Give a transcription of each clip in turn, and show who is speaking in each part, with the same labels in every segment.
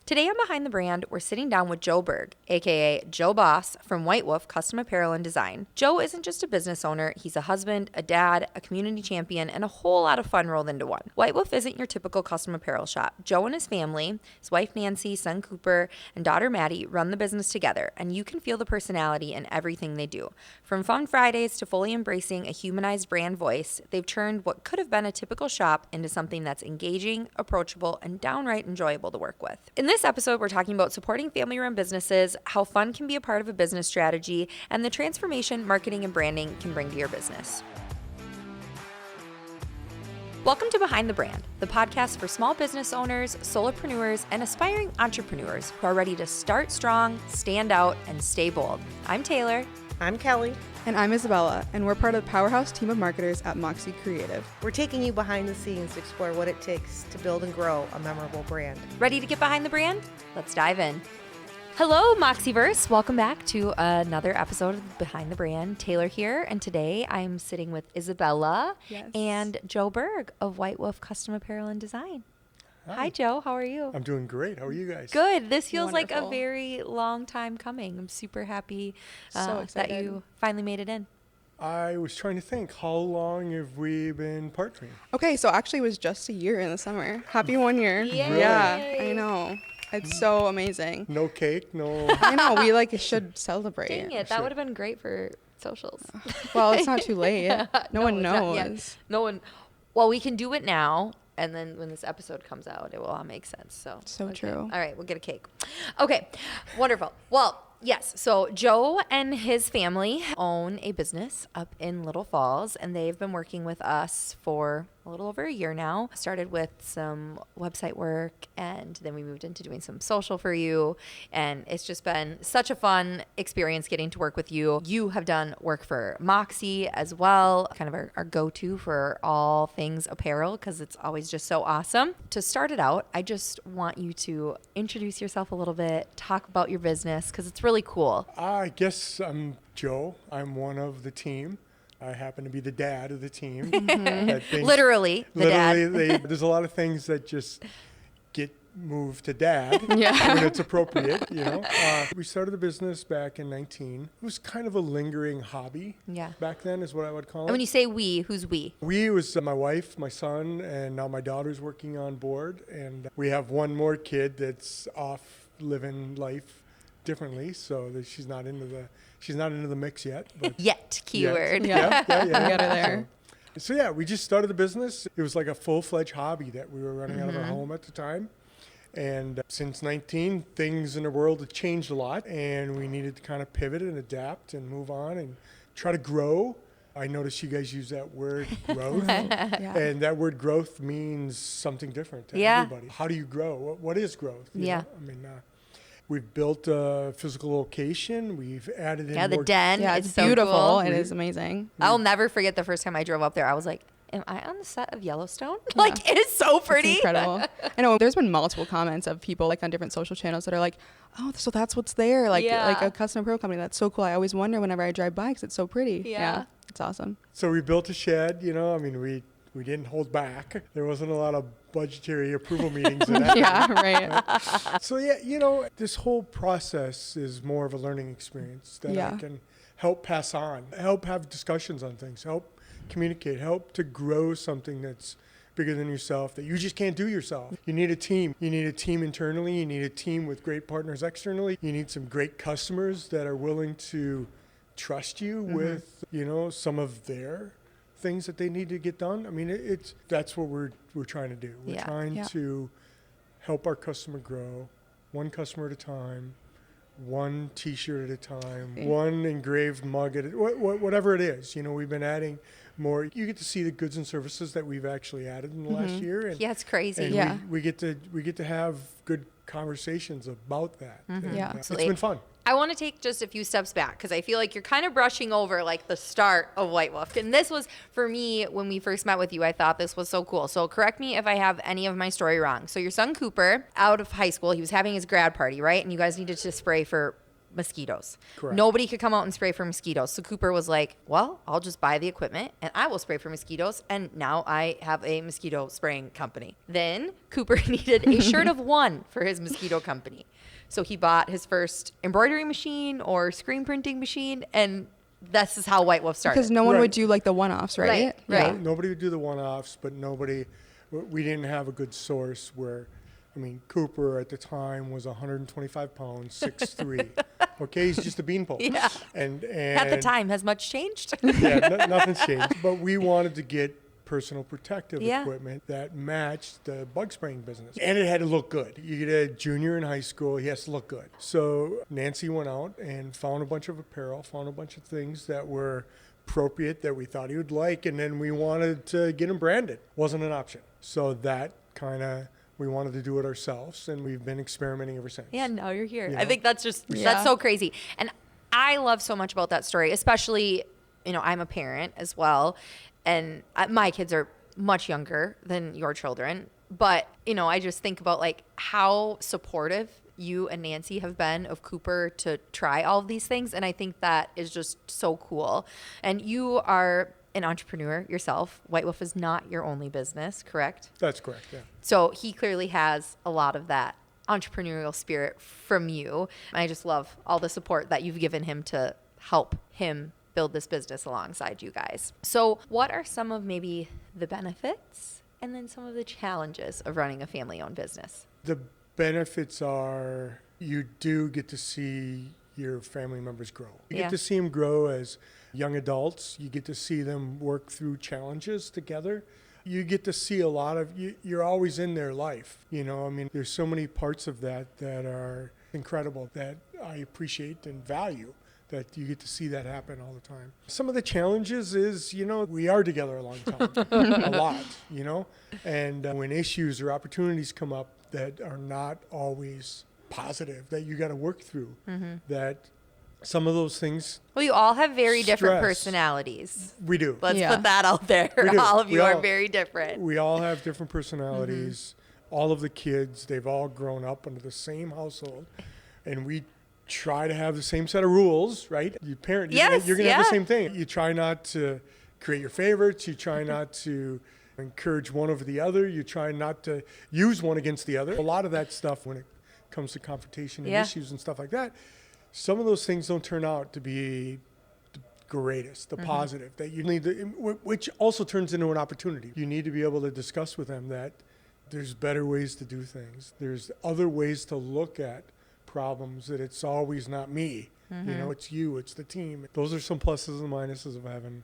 Speaker 1: Today on Behind the Brand, we're sitting down with Joe Berg, aka Joe Boss from White Wolf Custom Apparel and Design. Joe isn't just a business owner, he's a husband, a dad, a community champion, and a whole lot of fun rolled into one. White Wolf isn't your typical custom apparel shop. Joe and his family, his wife Nancy, son Cooper, and daughter Maddie run the business together, and you can feel the personality in everything they do. From fun Fridays to fully embracing a humanized brand voice, they've turned what could have been a typical shop into something that's engaging, approachable, and downright enjoyable to work with. In this episode, we're talking about supporting family-run businesses, how fun can be a part of a business strategy, and the transformation marketing and branding can bring to your business. Welcome to Behind the Brand, the podcast for small business owners, solopreneurs, and aspiring entrepreneurs who are ready to start strong, stand out, and stay bold. I'm Taylor.
Speaker 2: I'm Kelly.
Speaker 3: And I'm Isabella, and we're part of the powerhouse team of marketers at Moxie Creative.
Speaker 2: We're taking you behind the scenes to explore what it takes to build and grow a memorable brand.
Speaker 1: Ready to get behind the brand? Let's dive in. Hello, Moxieverse. Welcome back to another episode of Behind the Brand. Taylor here, and today I'm sitting with Isabella and Joe Berg of White Wolf Custom Apparel and Design. Hi, Joe. How are you?
Speaker 4: I'm doing great. How are you guys?
Speaker 1: Good. This feels like
Speaker 3: Wonderful.
Speaker 1: a very long time coming. I'm super happy
Speaker 3: So
Speaker 1: that
Speaker 3: excited.
Speaker 1: you finally made it in.
Speaker 4: I was trying to think, how long have we been partnering?
Speaker 3: Okay, so actually it was just a year in the summer. Happy 1 year.
Speaker 1: Yay.
Speaker 3: Yeah, I know. It's so amazing.
Speaker 4: No cake, no.
Speaker 3: I know, we should celebrate.
Speaker 1: Dang it. That would have been great for socials.
Speaker 3: Well, it's not too late. No one
Speaker 1: it's not yet.
Speaker 3: knows.
Speaker 1: No one. Well, we can do it now. And then when this episode comes out, it will all make sense. So okay.
Speaker 3: True.
Speaker 1: All right, we'll get a cake. Okay, wonderful. Well, yes. So Joe and his family own a business up in Little Falls, and they've been working with us for a little over a year now. Started with some website work, and then we moved into doing some social for you. And it's just been such a fun experience getting to work with you. You have done work for Moxie as well, kind of our go-to for all things apparel, because it's always just so awesome. To start it out, I just want you to introduce yourself a little bit, talk about your business, because it's really cool.
Speaker 4: I guess I'm Joe. I'm one of the team. I happen to be the dad of the team.
Speaker 1: Literally, the dad.
Speaker 4: There's a lot of things that just get moved to dad when it's appropriate, you know. We started the business back in 19. It was kind of a lingering hobby back then is what I would call it.
Speaker 1: And when you say we, who's we?
Speaker 4: We was my wife, my son, and now my daughter's working on board. And we have one more kid that's off living life differently, so that she's not into the mix yet. But
Speaker 1: Yet, keyword.
Speaker 4: Yeah.
Speaker 3: We got her there.
Speaker 4: So yeah, we just started the business. It was like a full-fledged hobby that we were running out of our home at the time. And since 19, things in the world have changed a lot, and we needed to kind of pivot and adapt and move on and try to grow. I noticed you guys use that word growth, and that word growth means something different to everybody. How do you grow? What is growth? You know? I mean, we've built a physical location. We've added in
Speaker 1: the den.
Speaker 3: Yeah, it's so beautiful. Cool. It is amazing.
Speaker 1: I'll never forget the first time I drove up there. I was like, am I on the set of Yellowstone? Like, it is so pretty.
Speaker 3: It's incredible. I know there's been multiple comments of people on different social channels that are like, oh, so that's what's there. Like a custom apparel company. That's so cool. I always wonder whenever I drive by because it's so pretty. Yeah. It's awesome.
Speaker 4: So we built a shed, you know, I mean, we didn't hold back. There wasn't a lot of budgetary approval meetings in that.
Speaker 3: Right.
Speaker 4: So yeah, you know, this whole process is more of a learning experience that I can help pass on, help have discussions on things, help communicate, help to grow something that's bigger than yourself that you just can't do yourself. You need a team. You need a team internally. You need a team with great partners externally. You need some great customers that are willing to trust you with, you know, some of their things that they need to get done. I mean, that's what we're trying to do. We're trying to help our customer grow, one customer at a time, one T-shirt at a time, one engraved mug at whatever it is. You know, we've been adding more. You get to see the goods and services that we've actually added in the last year. And,
Speaker 1: it's crazy.
Speaker 4: And we get to have good conversations about that. And,
Speaker 1: Absolutely.
Speaker 4: It's been fun.
Speaker 1: I want to take just a few steps back because I feel like you're kind of brushing over like the start of White Wolf. And this was, for me, when we first met with you, I thought this was so cool. So correct me if I have any of my story wrong. So your son Cooper, out of high school, he was having his grad party, right? And you guys needed to spray for mosquitoes.
Speaker 4: Correct.
Speaker 1: Nobody could come out and spray for mosquitoes. So Cooper was like, well, I'll just buy the equipment and I will spray for mosquitoes. And now I have a mosquito spraying company. Then Cooper needed a shirt of one for his mosquito company. So he bought his first embroidery machine or screen printing machine, and this is how White Wolf started.
Speaker 3: Because no one
Speaker 4: Right.
Speaker 3: would do like the one-offs, right?
Speaker 1: Right.
Speaker 4: Nobody would do the one-offs, but we didn't have a good source where, I mean, Cooper at the time was 125 pounds, 6'3". Okay, he's just a beanpole.
Speaker 1: Yeah.
Speaker 4: And
Speaker 1: At the time, has much changed?
Speaker 4: yeah, nothing's changed. But we wanted to get personal protective
Speaker 1: Yeah.
Speaker 4: equipment that matched the bug spraying business. And it had to look good. You get a junior in high school, he has to look good. So Nancy went out and found a bunch of apparel, found a bunch of things that were appropriate that we thought he would like, and then we wanted to get him branded. Wasn't an option. So that kind of, we wanted to do it ourselves, and we've been experimenting ever since.
Speaker 1: Yeah, now you're here.
Speaker 4: You
Speaker 1: I
Speaker 4: know?
Speaker 1: think that's just,
Speaker 3: Yeah.
Speaker 1: that's so crazy. And I love so much about that story, especially, I'm a parent as well. And my kids are much younger than your children. But, I just think about like how supportive you and Nancy have been of Cooper to try all of these things. And I think that is just so cool. And you are an entrepreneur yourself. White Wolf is not your only business, correct?
Speaker 4: That's correct, yeah.
Speaker 1: So he clearly has a lot of that entrepreneurial spirit from you. And I just love all the support that you've given him to help him build this business alongside you guys. So what are some of maybe the benefits and then some of the challenges of running a family-owned business?
Speaker 4: The benefits are you do get to see your family members grow. You
Speaker 1: Yeah.
Speaker 4: get to see them grow as young adults. You get to see them work through challenges together. You get to see a lot of, you're always in their life. There's so many parts of that are incredible that I appreciate and value, that you get to see that happen all the time. Some of the challenges is, we are together a long time, a lot, and when issues or opportunities come up that are not always positive, that you got to work through, that some of those things.
Speaker 1: Well, you all have very different
Speaker 4: Stress.
Speaker 1: personalities.
Speaker 4: We do.
Speaker 1: Let's
Speaker 3: Yeah.
Speaker 1: put that out there.
Speaker 4: We do.
Speaker 1: All of you
Speaker 4: We
Speaker 1: are
Speaker 4: all-
Speaker 1: very different.
Speaker 4: We all have different personalities. All of the kids, they've all grown up under the same household, and we try to have the same set of rules, right? You parent,
Speaker 1: Yes,
Speaker 4: you're gonna have the
Speaker 1: yeah.
Speaker 4: same thing. You try not to create your favorites. You try not to encourage one over the other. You try not to use one against the other. A lot of that stuff, when it comes to confrontation and
Speaker 1: Yeah.
Speaker 4: issues and stuff like that, some of those things don't turn out to be the greatest, the positive that you need to, which also turns into an opportunity. You need to be able to discuss with them that there's better ways to do things. There's other ways to look at problems, that it's always not me. It's you, it's the team. Those are some pluses and minuses of having,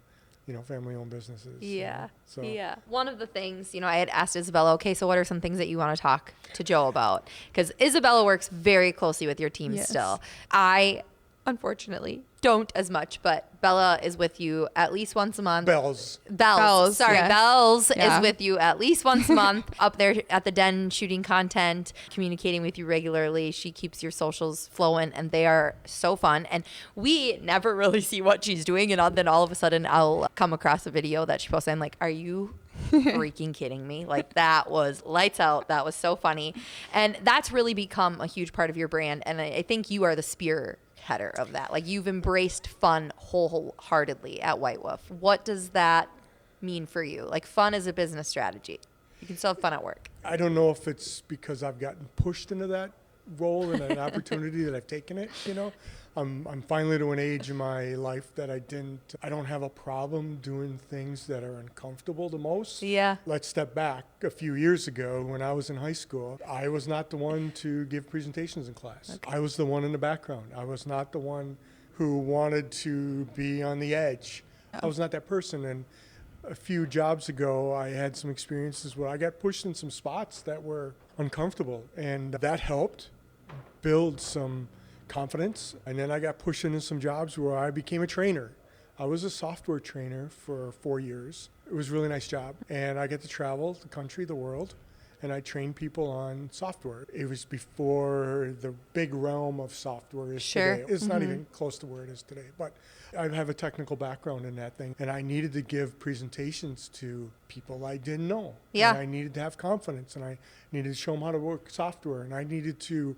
Speaker 4: family-owned businesses.
Speaker 1: Yeah.
Speaker 4: So
Speaker 1: Yeah. One of the things, I had asked Isabella, okay, so what are some things that you want to talk to Joe about? Because Isabella works very closely with your team
Speaker 3: Yes.
Speaker 1: still. I, unfortunately, don't as much, but Bella is with you at least once a month.
Speaker 4: Bells.
Speaker 1: Bells, sorry,
Speaker 3: yes.
Speaker 1: Bells
Speaker 3: Yeah.
Speaker 1: is with you at least once a month up there at the den shooting content, communicating with you regularly. She keeps your socials flowing, and they are so fun. And we never really see what she's doing, and then all of a sudden I'll come across a video that she posts. I'm like, are you freaking kidding me? Like, that was lights out. That was so funny. And that's really become a huge part of your brand. And I think you are the spearheader of that. Like, you've embraced fun wholeheartedly at White Wolf. What does that mean for you? Like, fun is a business strategy. You can still have fun at work.
Speaker 4: I don't know if it's because I've gotten pushed into that role and an opportunity that I've taken it, I'm finally to an age in my life that I don't have a problem doing things that are uncomfortable the most.
Speaker 1: Yeah.
Speaker 4: Let's step back a few years ago when I was in high school. I was not the one to give presentations in class. Okay. I was the one in the background. I was not the one who wanted to be on the edge. I was not that person. And a few jobs ago, I had some experiences where I got pushed in some spots that were uncomfortable, and that helped build some confidence. And then I got pushed into some jobs where I became a trainer. I was a software trainer for 4 years. It was a really nice job. And I get to travel the country, the world, and I train people on software. It was before the big realm of software is
Speaker 1: Sure.
Speaker 4: today. It's not even close to where it is today. But I have a technical background in that thing. And I needed to give presentations to people I didn't know.
Speaker 1: Yeah.
Speaker 4: And I needed to have confidence. And I needed to show them how to work software. And I needed to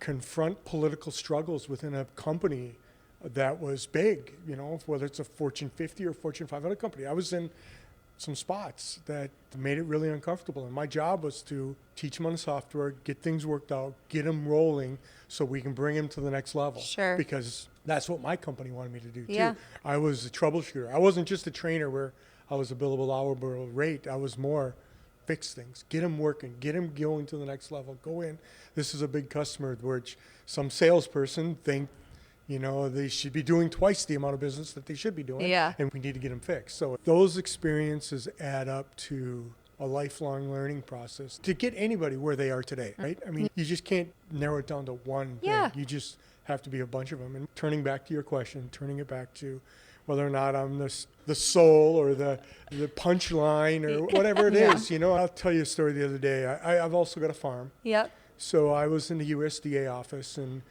Speaker 4: confront political struggles within a company that was big, you know, whether it's a Fortune 50 or Fortune 500 company. I was in some spots that made it really uncomfortable. And my job was to teach them on the software, get things worked out, get them rolling so we can bring them to the next level.
Speaker 1: Sure.
Speaker 4: Because that's what my company wanted me to do
Speaker 1: Yeah.
Speaker 4: too. I was a troubleshooter. I wasn't just a trainer where I was a billable hour rate. I was more fix things, get them working, get them going to the next level. Go in. This is a big customer, which some salesperson think, you know, they should be doing twice the amount of business that they should be doing.
Speaker 1: Yeah.
Speaker 4: And we need to get them fixed. So those experiences add up to a lifelong learning process to get anybody where they are today, right? I mean, you just can't narrow it down to one
Speaker 1: Yeah.
Speaker 4: thing. You just have to be a bunch of them. And turning back to your question, turning it back to whether or not I'm the soul or the punchline or whatever it is, you know. I'll tell you a story the other day. I've also got a farm.
Speaker 1: Yep.
Speaker 4: So I was in the USDA office, and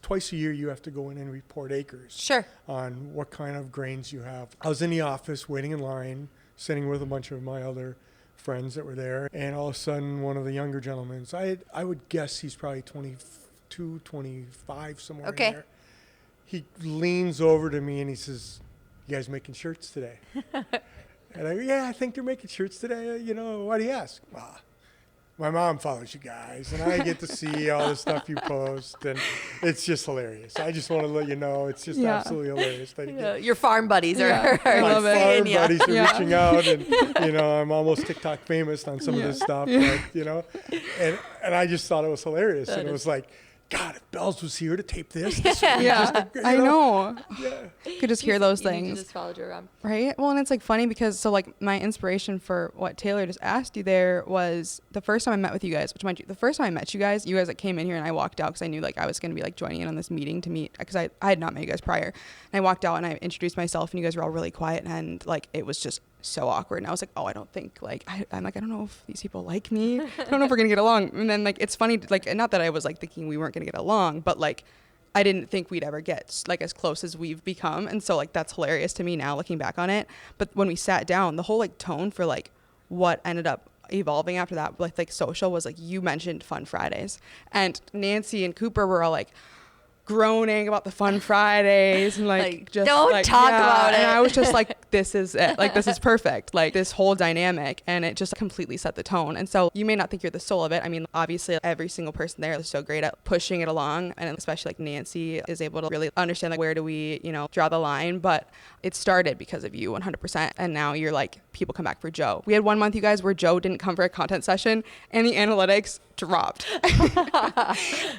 Speaker 4: twice a year you have to go in and report acres
Speaker 1: Sure.
Speaker 4: on what kind of grains you have. I was in the office waiting in line, sitting with a bunch of my other friends that were there, and all of a sudden one of the younger gentlemen, I would guess he's probably 22, 25, somewhere
Speaker 1: Okay.
Speaker 4: in there. He leans over to me and he says, "You guys making shirts today?" And I go, "Yeah, I think they're making shirts today. You know, why do you ask?" "Well, my mom follows you guys, and I get to see all the stuff you post, and it's just hilarious. I just want to let you know, it's just absolutely hilarious." That you get
Speaker 1: Your farm buddies are
Speaker 3: I love
Speaker 4: my
Speaker 3: it.
Speaker 4: farm
Speaker 1: seeing ya.
Speaker 4: buddies are reaching out, and you know, I'm almost TikTok famous on some of this stuff, but, you know, and I just thought it was hilarious, and it was like, God, if Bells was here to tape this would be just,
Speaker 3: I know.
Speaker 4: Yeah.
Speaker 3: Could just hear those
Speaker 1: You need to
Speaker 3: things.
Speaker 1: just followed you around.
Speaker 3: Right? Well, and it's like funny because so like my inspiration for what Taylor just asked you there was the first time I met with you guys, which mind you, the first time I met you guys like came in here and I walked out because I knew like I was going to be like joining in on this meeting to meet because I had not met you guys prior. And I walked out and I introduced myself and you guys were all really quiet and like it was just so awkward. And I was like, oh, I don't think like, I'm like, I don't know if these people like me. I don't know if we're going to get along. And then like, it's funny, like, not that I was like thinking we weren't going to get along, but like, I didn't think we'd ever get like as close as we've become. And so like, that's hilarious to me now looking back on it. But when we sat down, the whole like tone for like what ended up evolving after that with like social was like, you mentioned Fun Fridays and Nancy and Cooper were all like, groaning about the Fun Fridays and like just
Speaker 1: don't
Speaker 3: like,
Speaker 1: talk about it.
Speaker 3: And I was just like, this is it. Like, this is perfect. Like this whole dynamic. And it just completely set the tone. And so you may not think you're the soul of it. I mean, obviously every single person there is so great at pushing it along. And especially like Nancy is able to really understand like where do we, you know, draw the line. But it started because of you 100%. And now you're like, people come back for Joe. We had 1 month, you guys, where Joe didn't come for a content session and the analytics dropped.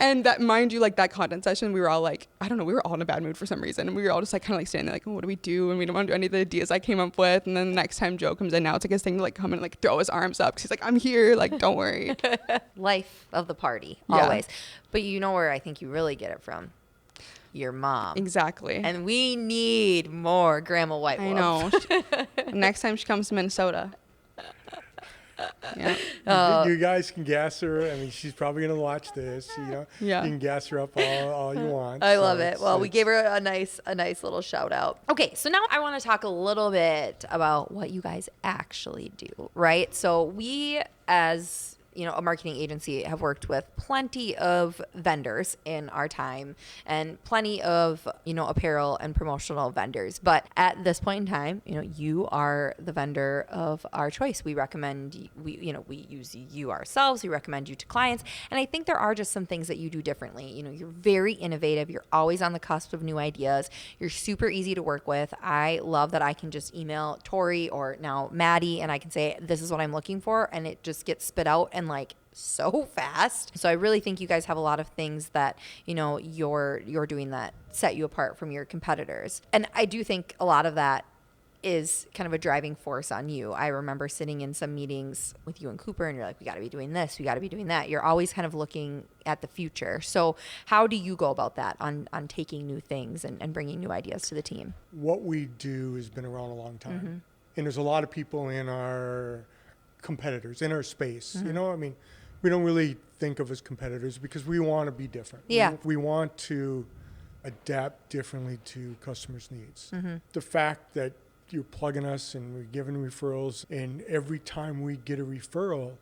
Speaker 3: And that, mind you, like that content session, we were all like, I don't know, we were all in a bad mood for some reason. And we were all just like kind of like standing there like, oh, what do we do? And we don't want to do any of the ideas I came up with. And then the next time Joe comes in, now it's like his thing to like come and like throw his arms up. 'Cause he's like, I'm here. Like, don't worry.
Speaker 1: Life of the party,
Speaker 3: Yeah.
Speaker 1: always. But you know where I think you really get it from? Your mom.
Speaker 3: Exactly.
Speaker 1: And we need more Grandma White Wolf.
Speaker 3: I know. Next time she comes to Minnesota.
Speaker 1: Yeah.
Speaker 4: You guys can gas her. I mean, she's probably going to watch this, you know.
Speaker 3: Yeah.
Speaker 4: You can gas her up all you want.
Speaker 1: I
Speaker 4: So
Speaker 1: love it.
Speaker 4: it's-
Speaker 1: Well, we
Speaker 4: it's-
Speaker 1: gave her a nice little shout out. Okay, so now I want to talk a little bit about what you guys actually do, right? So we, as you know, a marketing agency, have worked with plenty of vendors in our time and plenty of, you know, apparel and promotional vendors. But at this point in time, you know, you are the vendor of our choice. We recommend, we use you ourselves. We recommend you to clients. And I think there are just some things that you do differently. You know, you're very innovative. You're always on the cusp of new ideas. You're super easy to work with. I love that I can just email Tori or now Maddie and I can say, this is what I'm looking for. And it just gets spit out and like so fast. So I really think you guys have a lot of things that, you know, you're doing that set you apart from your competitors. And I do think a lot of that is kind of a driving force on you. I remember sitting in some meetings with you and Cooper and you're like, we got to be doing this, we got to be doing that. You're always kind of looking at the future. So how do you go about that on taking new things and bringing new ideas to the team?
Speaker 4: What we do has been around a long time. And there's a lot of people in our competitors, in our space. You know, I mean, we don't really think of as competitors because we want to be different.
Speaker 1: Yeah.
Speaker 4: We want to adapt differently to customers' needs. The fact that you're plugging us and we're giving referrals, and every time we get a referral,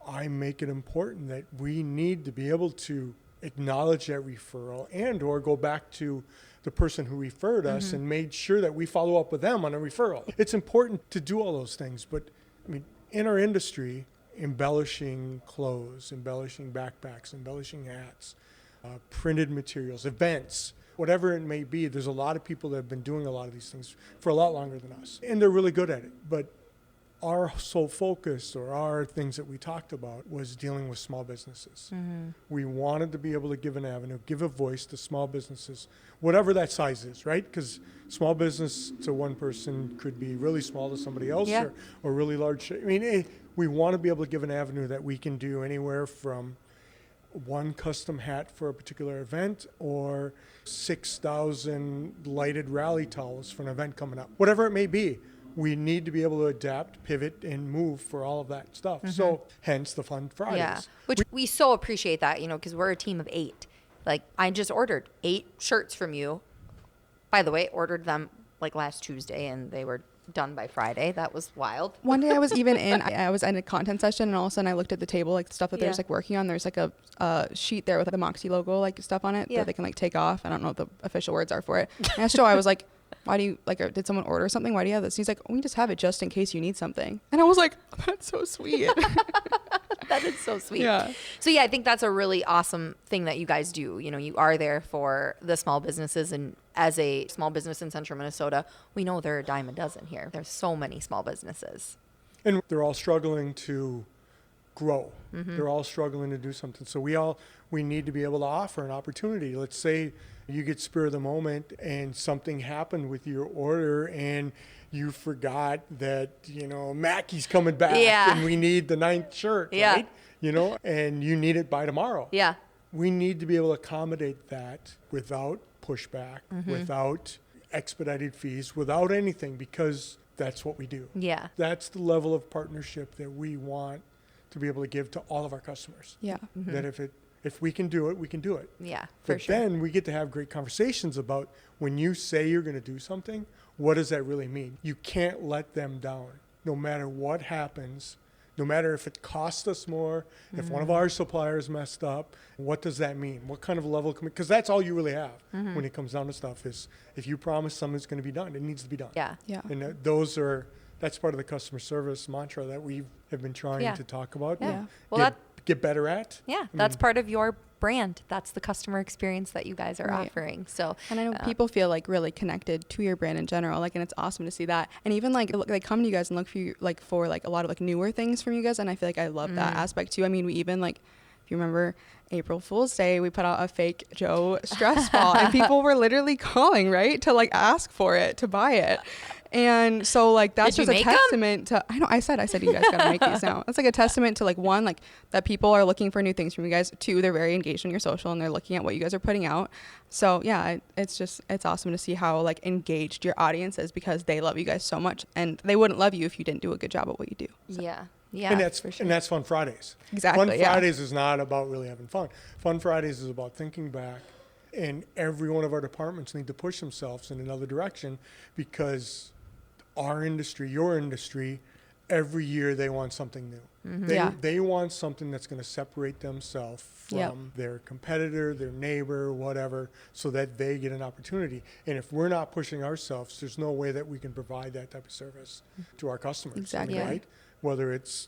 Speaker 4: I make it important that we need to be able to acknowledge that referral and or go back to the person who referred us and made sure that we follow up with them on a referral. It's important to do all those things, but I mean, in our industry, embellishing clothes, embellishing backpacks, embellishing hats, printed materials, events, whatever it may be, there's a lot of people that have been doing a lot of these things for a lot longer than us, and they're really good at it. But our sole focus, or our things that we talked about, was dealing with small businesses. We wanted to be able to give an avenue, give a voice to small businesses, whatever that size is, right? Because small business to one person could be really small to somebody else, or really large. I mean, we want to be able to give an avenue that we can do anywhere from one custom hat for a particular event, or 6,000 lighted rally towels for an event coming up. Whatever it may be, we need to be able to adapt, pivot, and move for all of that stuff. So hence the Fun Fridays.
Speaker 1: Yeah, which we so appreciate that, because we're a team of 8. Like, I just ordered 8 shirts from you. By the way, ordered them like last Tuesday, and they were done by Friday. That was wild.
Speaker 3: One day I was even I was in a content session, and all of a sudden I looked at the table, like the stuff that they're just like working on. There's like a sheet there with the Moxie logo like stuff on it that they can like take off. I don't know what the official words are for it. And I asked Joe, I was like, why do you, like, did someone order something? Why do you have this? And he's like, we just have it just in case you need something. And I was like, that's so sweet.
Speaker 1: That is so sweet.
Speaker 3: Yeah.
Speaker 1: So yeah, I think that's a really awesome thing that you guys do. You are there for the small businesses, and as a small business in Central Minnesota, we know there are a dime a dozen here. There's so many small businesses.
Speaker 4: And they're all struggling to grow. They're all struggling to do something. So we need to be able to offer an opportunity. Let's say you get spur of the moment and something happened with your order and you forgot that, Mackie's coming back and we need the 9th shirt, right? And you need it by tomorrow.
Speaker 1: Yeah.
Speaker 4: We need to be able to accommodate that without pushback, without expedited fees, without anything, because that's what we do.
Speaker 1: Yeah.
Speaker 4: That's the level of partnership that we want to be able to give to all of our customers.
Speaker 3: Yeah.
Speaker 4: That if we can do it, we can do it.
Speaker 1: Yeah, for
Speaker 4: But
Speaker 1: sure.
Speaker 4: then we get to have great conversations about when you say you're going to do something, what does that really mean? You can't let them down. No matter what happens, no matter if it costs us more, if one of our suppliers messed up, what does that mean? What kind of level? Because that's all you really have when it comes down to stuff is if you promise something's going to be done, it needs to be done.
Speaker 1: Yeah.
Speaker 3: Yeah.
Speaker 4: And that's part of the customer service mantra that we have been trying to talk about.
Speaker 1: Yeah.
Speaker 4: and
Speaker 1: Well,
Speaker 4: get better at.
Speaker 1: Yeah, that's part of your brand. That's the customer experience that you guys are offering. So,
Speaker 3: and I know people feel like really connected to your brand in general, like, and it's awesome to see that. And even like they come to you guys and look for you, like, for like a lot of like newer things from you guys. And I feel like I love that aspect too. I mean, we even like, if you remember April Fool's Day, we put out a fake Joe stress ball and people were literally calling, right, to like ask for it, to buy it. And so like that's
Speaker 1: Did
Speaker 3: just
Speaker 1: you
Speaker 3: a
Speaker 1: make
Speaker 3: testament to, I said you guys gotta make these now. It's like a testament to like, one, like that people are looking for new things from you guys. 2, they're very engaged on your social and they're looking at what you guys are putting out. So yeah, it's awesome to see how like engaged your audience is, because they love you guys so much and they wouldn't love you if you didn't do a good job at what you do. So.
Speaker 1: Yeah. Yeah.
Speaker 4: And that's Fun Fridays.
Speaker 3: Exactly.
Speaker 4: Fun Fridays is not about really having fun. Fun Fridays is about thinking back, and every one of our departments need to push themselves in another direction, because our industry, your industry, every year they want something new. They want something that's going to separate themselves from their competitor, their neighbor, whatever, so that they get an opportunity. And if we're not pushing ourselves, there's no way that we can provide that type of service to our customers.
Speaker 3: Exactly.
Speaker 4: Right? Whether it's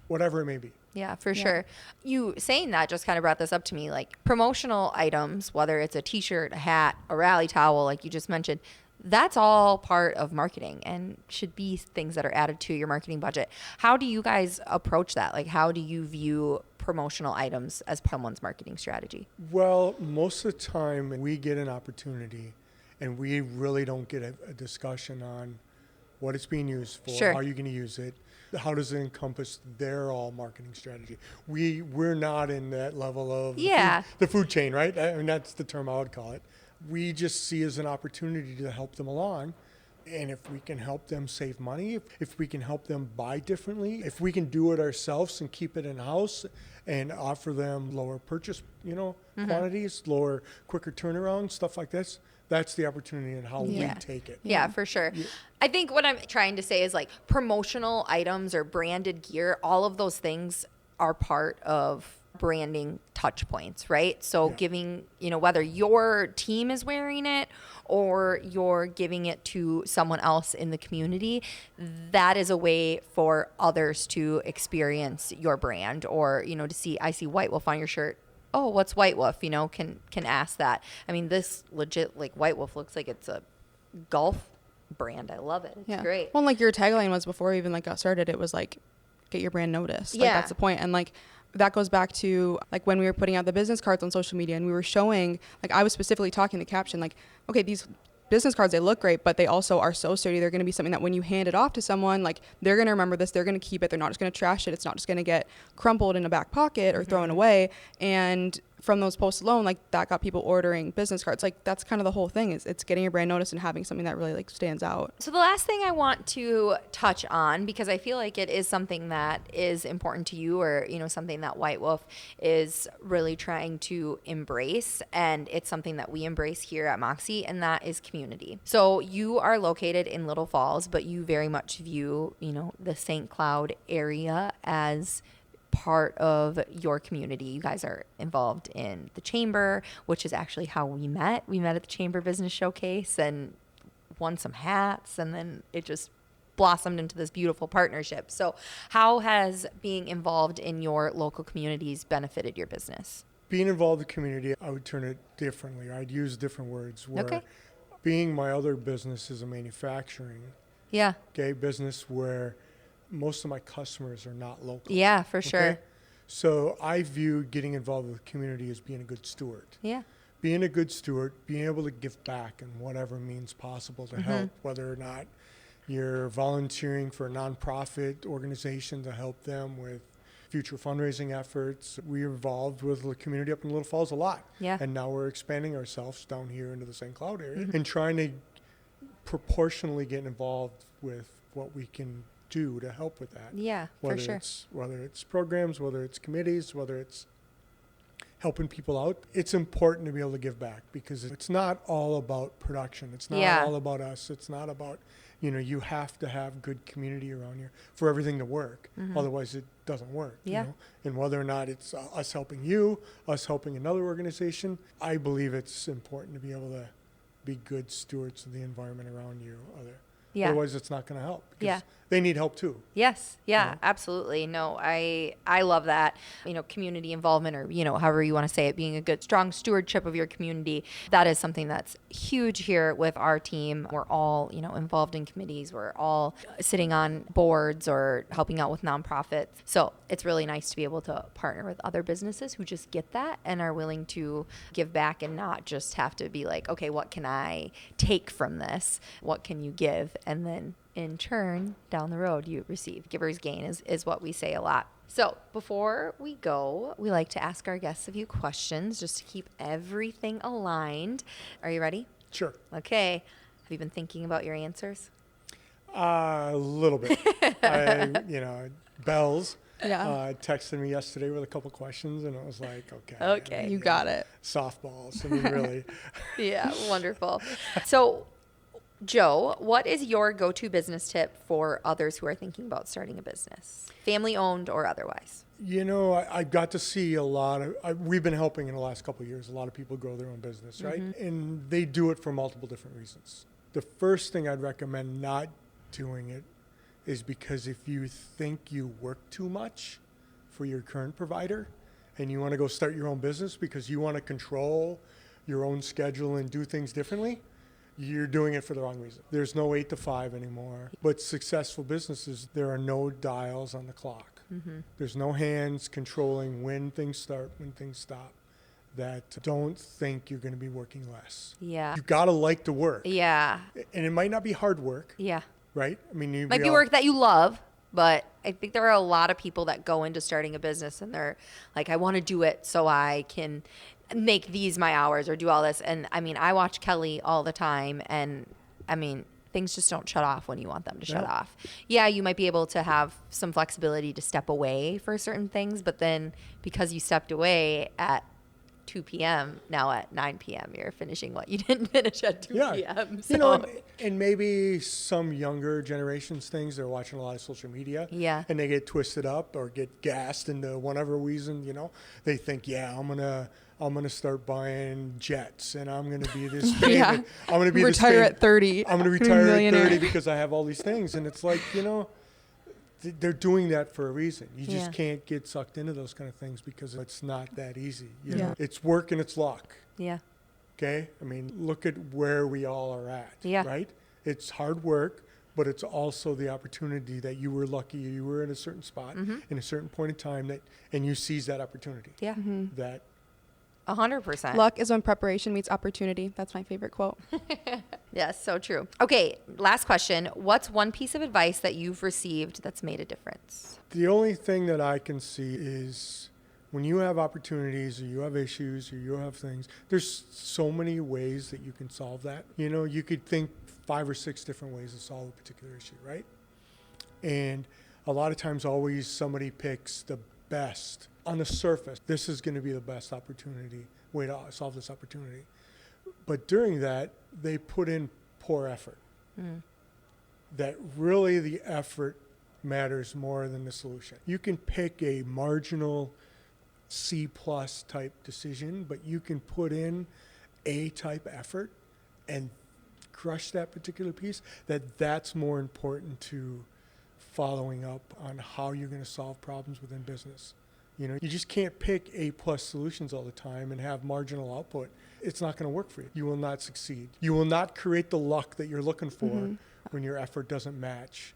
Speaker 4: whatever it may be.
Speaker 1: Yeah, for sure. You saying that just kind of brought this up to me, like promotional items, whether it's a t-shirt, a hat, a rally towel, like you just mentioned, that's all part of marketing and should be things that are added to your marketing budget. How do you guys approach that? Like, how do you view promotional items as someone's marketing strategy?
Speaker 4: Well, most of the time we get an opportunity and we really don't get a discussion on what it's being used for,
Speaker 1: Sure.
Speaker 4: how you're going to use it, how does it encompass their all marketing strategy. We're not in that level of the food chain, right? I mean, that's the term I would call it. We just see as an opportunity to help them along. And if we can help them save money, if we can help them buy differently, if we can do it ourselves and keep it in-house and offer them lower purchase, quantities, quicker turnaround, stuff like this, that's the opportunity and how we take it.
Speaker 1: Yeah, for sure. Yeah. I think what I'm trying to say is like promotional items or branded gear, all of those things are part of branding touch points, right? So giving, whether your team is wearing it or you're giving it to someone else in the community, that is a way for others to experience your brand, or, to see, I see White Wolf on your shirt. Oh, what's White Wolf? Can ask that. I mean, this legit, like, White Wolf looks like it's a golf brand. I love it. It's great.
Speaker 3: Well, like your tagline was, before we even like got started, it was like, get your brand noticed. Like that's the point. And like that goes back to like when we were putting out the business cards on social media, and we were showing, like I was specifically talking the caption, like, okay, these business cards, they look great, but they also are so sturdy. They're going to be something that when you hand it off to someone, like they're going to remember this, they're going to keep it. They're not just going to trash it. It's not just going to get crumpled in a back pocket or thrown away. And from those posts alone, like that got people ordering business cards. Like that's kind of the whole thing, is it's getting your brand noticed and having something that really like stands out.
Speaker 1: So the last thing I want to touch on, because I feel like it is something that is important to you, or, something that White Wolf is really trying to embrace. And it's something that we embrace here at Moxie, and that is community. So you are located in Little Falls, but you very much view, the St. Cloud area as part of your community. You guys are involved in the chamber, which is actually how we met. We met at the Chamber Business Showcase and won some hats, and then it just blossomed into this beautiful partnership. So how has being involved in your local communities benefited your business?
Speaker 4: Being involved in the community, I would turn it differently. I'd use different words. Where being my other business is a manufacturing business where most of my customers are not local.
Speaker 1: Yeah, for sure.
Speaker 4: So I view getting involved with the community as being a good steward.
Speaker 1: Yeah.
Speaker 4: Being a good steward, being able to give back in whatever means possible to help, whether or not you're volunteering for a nonprofit organization to help them with future fundraising efforts. We're involved with the community up in Little Falls a lot.
Speaker 1: Yeah.
Speaker 4: And now we're expanding ourselves down here into the St. Cloud area and trying to proportionally get involved with what we can do to help with that.
Speaker 1: Yeah,
Speaker 4: whether
Speaker 1: for sure.
Speaker 4: Whether it's programs, whether it's committees, whether it's helping people out. It's important to be able to give back, because it's not all about production. It's not all about us. It's not about, you have to have good community around here for everything to work. Otherwise it doesn't work. And whether or not it's us helping you, us helping another organization, I believe it's important to be able to be good stewards of the environment around you. Otherwise it's not going to help, because they need help too.
Speaker 1: Yes. Yeah, absolutely. No, I love that, community involvement, or, however you want to say it, being a good, strong stewardship of your community. That is something that's huge here with our team. We're all, involved in committees. We're all sitting on boards or helping out with nonprofits. So it's really nice to be able to partner with other businesses who just get that and are willing to give back, and not just have to be like, okay, what can I take from this? What can you give? And then in turn, down the road, you receive. Giver's gain is what we say a lot. So before we go, we like to ask our guests a few questions just to keep everything aligned. Are you ready?
Speaker 4: Sure.
Speaker 1: Okay. Have you been thinking about your answers?
Speaker 4: A little bit. Bells texted me yesterday with a couple questions, and it was like, okay.
Speaker 3: You got it.
Speaker 4: Softballs. I mean, really.
Speaker 1: Yeah, wonderful. So, Joe, what is your go-to business tip for others who are thinking about starting a business, family owned or otherwise?
Speaker 4: I got to see a lot of, we've been helping in the last couple of years, a lot of people grow their own business, right? And they do it for multiple different reasons. The first thing I'd recommend not doing it is because if you think you work too much for your current provider and you want to go start your own business because you want to control your own schedule and do things differently, you're doing it for the wrong reason. There's no 8 to 5 anymore. But successful businesses, there are no dials on the clock. There's no hands controlling when things start, when things stop. That don't think you're going to be working less.
Speaker 1: Yeah.
Speaker 4: You got to like to work.
Speaker 1: Yeah.
Speaker 4: And it might not be hard work.
Speaker 1: Yeah.
Speaker 4: Right? I mean,
Speaker 1: Might be work that you love, but I think there are a lot of people that go into starting a business and they're like, I want to do it so I can make these my hours or do all this. And I mean, I watch Kelly all the time, and I mean, things just don't shut off when you want them to shut off. Yeah, you might be able to have some flexibility to step away for certain things, but then because you stepped away at 2 p.m. Now at 9 p.m. you're finishing what you didn't finish at 2
Speaker 4: Yeah.
Speaker 1: p.m. So.
Speaker 4: You know, and maybe some younger generations things, they're watching a lot of social media.
Speaker 1: Yeah.
Speaker 4: And they get twisted up or get gassed into whatever reason, they think, I'm gonna start buying jets and I'm gonna be this famous.
Speaker 3: Yeah.
Speaker 4: I'm gonna be
Speaker 3: retire at 30.
Speaker 4: I'm gonna retire at 30 because I have all these things. And it's like, they're doing that for a reason. You just can't get sucked into those kind of things because it's not that easy. You know? It's work and it's luck.
Speaker 1: Yeah.
Speaker 4: Okay? I mean, look at where we all are at.
Speaker 1: Yeah.
Speaker 4: Right? It's hard work, but it's also the opportunity that you were lucky you were in a certain spot in a certain point in time and you seize that opportunity.
Speaker 1: Yeah.
Speaker 4: That
Speaker 1: 100%.
Speaker 3: Luck is when preparation meets opportunity. That's my favorite quote.
Speaker 1: Yes, so true. Okay, last question. What's one piece of advice that you've received that's made a difference?
Speaker 4: the only thing that I can see is when you have opportunities or you have issues or you have things, there's so many ways that you can solve that. You could think 5 or 6 different ways to solve a particular issue, right? And a lot of times always somebody picks the best on the surface. This is going to be the best way to solve this opportunity. But during that, they put in poor effort. That really the effort matters more than the solution. You can pick a marginal C+ type decision, but you can put in A type effort and crush that particular piece. That's more important to following up on how you're going to solve problems within business. You just can't pick A+ solutions all the time and have marginal output. It's not going to work for you. You will not succeed. You will not create the luck that you're looking for when your effort doesn't match.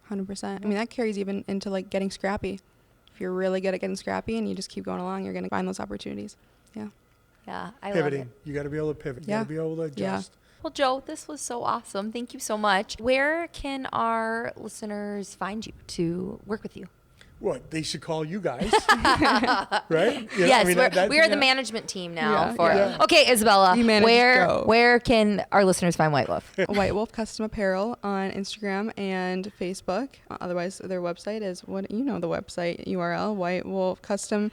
Speaker 3: 100%. I mean, that carries even into like getting scrappy. If you're really good at getting scrappy and you just keep going along, you're going to find those opportunities. Yeah.
Speaker 1: Yeah, I
Speaker 4: Pivoting.
Speaker 1: love it.
Speaker 4: You got to be able to pivot.
Speaker 3: Yeah.
Speaker 4: You got to be able to adjust.
Speaker 1: Well, Joe, this was so awesome. Thank you so much. Where can our listeners find you to work with you?
Speaker 4: What, they should call you guys, right? Yeah,
Speaker 1: Yes,
Speaker 4: I mean,
Speaker 1: we are the management team now.
Speaker 3: Yeah.
Speaker 1: Okay, Isabella,
Speaker 3: You manage Joe.
Speaker 1: where can our listeners find White Wolf?
Speaker 3: White Wolf Custom Apparel on Instagram and Facebook. Otherwise, their website is the website URL, White Wolf Custom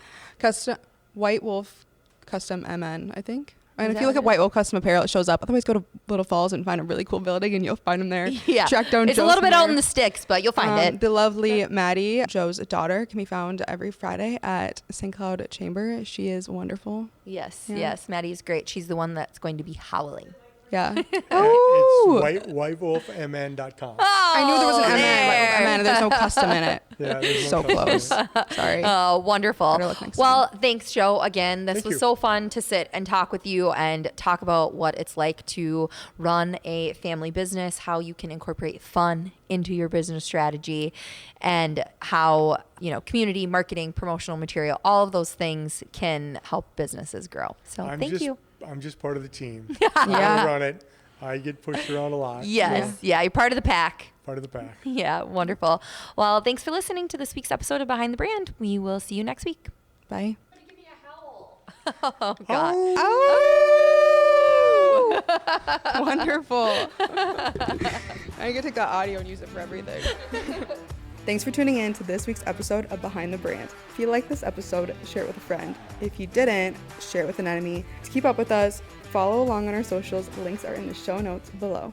Speaker 3: MN, I think. And if you look at White Wolf Custom Apparel, it shows up. Otherwise, go to Little Falls and find a really cool building, and you'll find them there.
Speaker 1: Yeah,
Speaker 3: Track down
Speaker 1: it's
Speaker 3: Joe
Speaker 1: a little bit out
Speaker 3: somewhere.
Speaker 1: in the sticks, but you'll find it.
Speaker 3: The lovely Maddie, Joe's daughter, can be found every Friday at St. Cloud Chamber. She is wonderful.
Speaker 1: Yes,
Speaker 3: Yeah.
Speaker 1: yes, Maddie's great. She's the one that's going to be howling.
Speaker 3: Yeah.
Speaker 4: It's whitewolfmn.com.
Speaker 3: I knew there was an M
Speaker 1: there.
Speaker 3: and there's no custom in it.
Speaker 4: Yeah, there's
Speaker 3: So
Speaker 4: no
Speaker 3: close.
Speaker 4: custom.
Speaker 3: Sorry.
Speaker 1: Oh, wonderful.
Speaker 3: Better look next
Speaker 1: Well, thanks, Joe. Again, this
Speaker 4: Thank
Speaker 1: was
Speaker 4: you.
Speaker 1: so fun to sit and talk with you and talk about what it's like to run a family business, how you can incorporate fun into your business strategy, and how, community, marketing, promotional material, all of those things can help businesses grow. So thank you.
Speaker 4: I'm just part of the team.
Speaker 3: Yeah.
Speaker 4: I run it. I get pushed around a lot.
Speaker 1: Yes. Yeah, you're part of the pack.
Speaker 4: Part of the pack.
Speaker 1: Yeah, wonderful. Well, thanks for listening to this week's episode of Behind the Brand. We will see you next week.
Speaker 3: Bye.
Speaker 1: Give me a howl. Oh, God.
Speaker 3: Oh! Wonderful. I get to take that audio and use it for everything. Thanks for tuning in to this week's episode of Behind the Brand. If you like this episode, share it with a friend. If you didn't, share it with an enemy. To keep up with us, follow along on our socials. Links are in the show notes below.